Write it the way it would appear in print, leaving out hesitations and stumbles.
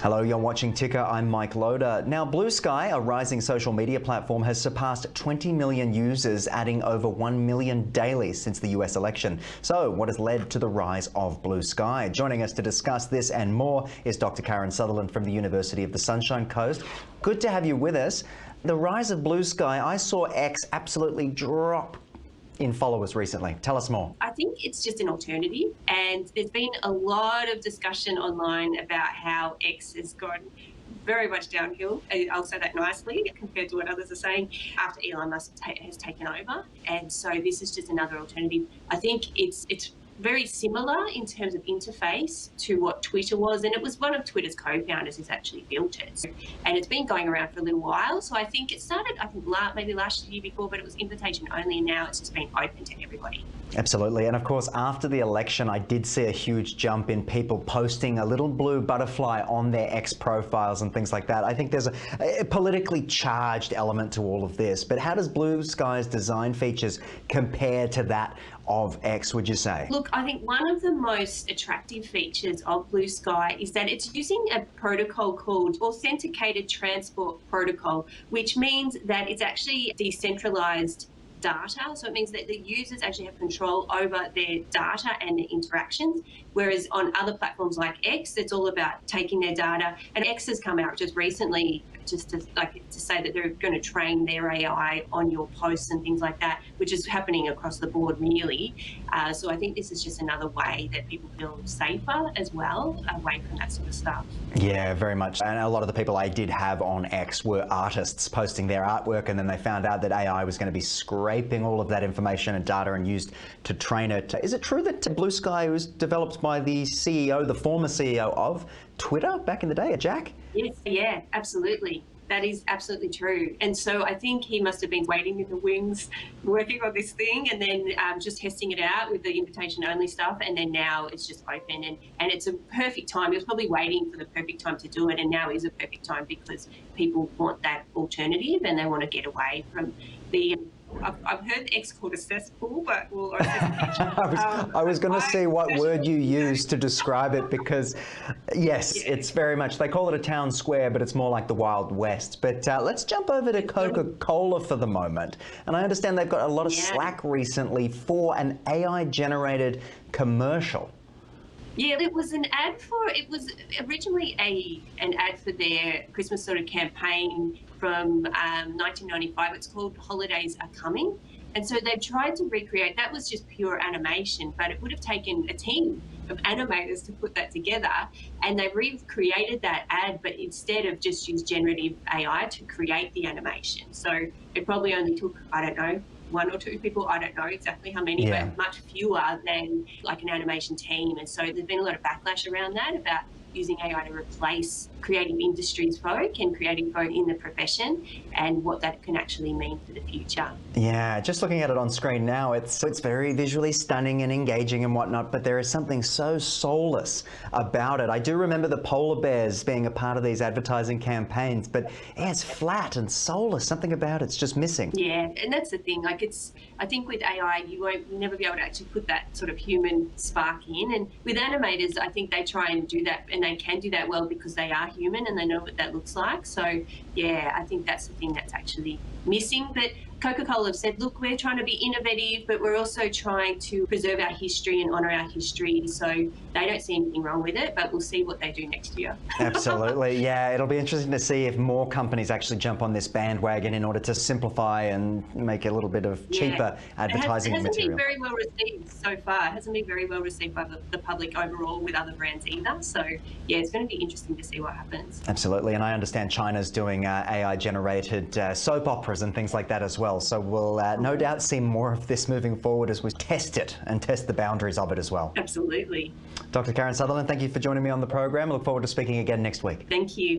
Hello, you're watching Ticker. I'm Mike Loder. Now, BlueSky, a rising social media platform, has surpassed 20 million users, adding over 1 million daily since the US election. So, what has led to the rise of BlueSky? Joining us to discuss this and more is Dr. Karen Sutherland from the University of the Sunshine Coast. Good to have you with us. The rise of BlueSky, I saw X absolutely drop in followers recently. Tell us more. I think it's just an alternative, and there's been a lot of discussion online about how X has gone very much downhill. I'll say that nicely compared to what others are saying after Elon Musk has taken over. And so this is just another alternative. I think it's very similar in terms of interface to what Twitter was, and it was one of Twitter's co-founders who's actually built it. And it's been going around for a little while, so I think it started, maybe last year before, but it was invitation only, and now it's just been open to everybody. Absolutely. And of course, after the election, I did see a huge jump in people posting a little blue butterfly on their X profiles and things like that. I think there's a politically charged element to all of this, but how does BlueSky's design features compare to that of X, would you say? Look, I think one of the most attractive features of BlueSky is that it's using a protocol called Authenticated Transport Protocol, which means that it's actually decentralized data. So it means that the users actually have control over their data and their interactions, whereas on other platforms like X, it's all about taking their data. And X has come out just recently just to say that they're going to train their AI on your posts and things like that, which is happening across the board nearly. So I think this is just another way that people feel safer as well, away from that sort of stuff. Yeah, very much. And a lot of the people I did have on X were artists posting their artwork, and then they found out that AI was going to be scraping all of that information and data and used to train it. Is it true that BlueSky was developed by the CEO, the former CEO of Twitter back in the day, Jack? Yes, yeah, absolutely. That is absolutely true. And so I think he must have been waiting in the wings, working on this thing, and then just testing it out with the invitation-only stuff. And then now it's just open, and it's a perfect time. He was probably waiting for the perfect time to do it, and now is a perfect time because people want that alternative and they want to get away from the... I've heard X called a cesspool, but we'll... I was going to see what word you used to describe it, because yes, it's very much, they call it a town square, but it's more like the Wild West. But let's jump over to Coca-Cola for the moment. And I understand they've got a lot of slack recently for an AI-generated commercial. Yeah, it was an ad for, it was originally an ad for their Christmas sort of campaign from 1995. It's called Holidays Are Coming. And so they've tried to recreate, that was just pure animation, but it would have taken a team of animators to put that together. And they've recreated that ad, but instead of just use generative AI to create the animation. So it probably only took, I don't know, 1 or 2 people, I don't know exactly how many, but much fewer than like an animation team. And so there's been a lot of backlash around that, about using AI to replace creative industries folk and creative folk in the profession, and what that can actually mean for the future. Yeah, just looking at it on screen now, it's very visually stunning and engaging and whatnot, but there is something so soulless about it. I do remember the polar bears being a part of these advertising campaigns, but yeah, it's flat and soulless. Something about it's just missing. Yeah, and that's the thing. Like, I think with AI, you'll never be able to actually put that sort of human spark in. And with animators, I think they try and do that, and they can do that well because they are human and they know what that looks like. So yeah, I think that's the thing that's actually missing. But Coca-Cola have said, look, we're trying to be innovative, but we're also trying to preserve our history and honour our history. So they don't see anything wrong with it, but we'll see what they do next year. Absolutely, yeah. It'll be interesting to see if more companies actually jump on this bandwagon in order to simplify and make a little bit of cheaper advertising material. It hasn't been very well received so far. It hasn't been very well received by the public overall with other brands either. So yeah, it's going to be interesting to see what happens. Absolutely, and I understand China's doing AI-generated soap operas and things like that as well. So we'll no doubt see more of this moving forward as we test it and test the boundaries of it as well. Absolutely. Dr. Karen Sutherland, thank you for joining me on the program. I look forward to speaking again next week. Thank you.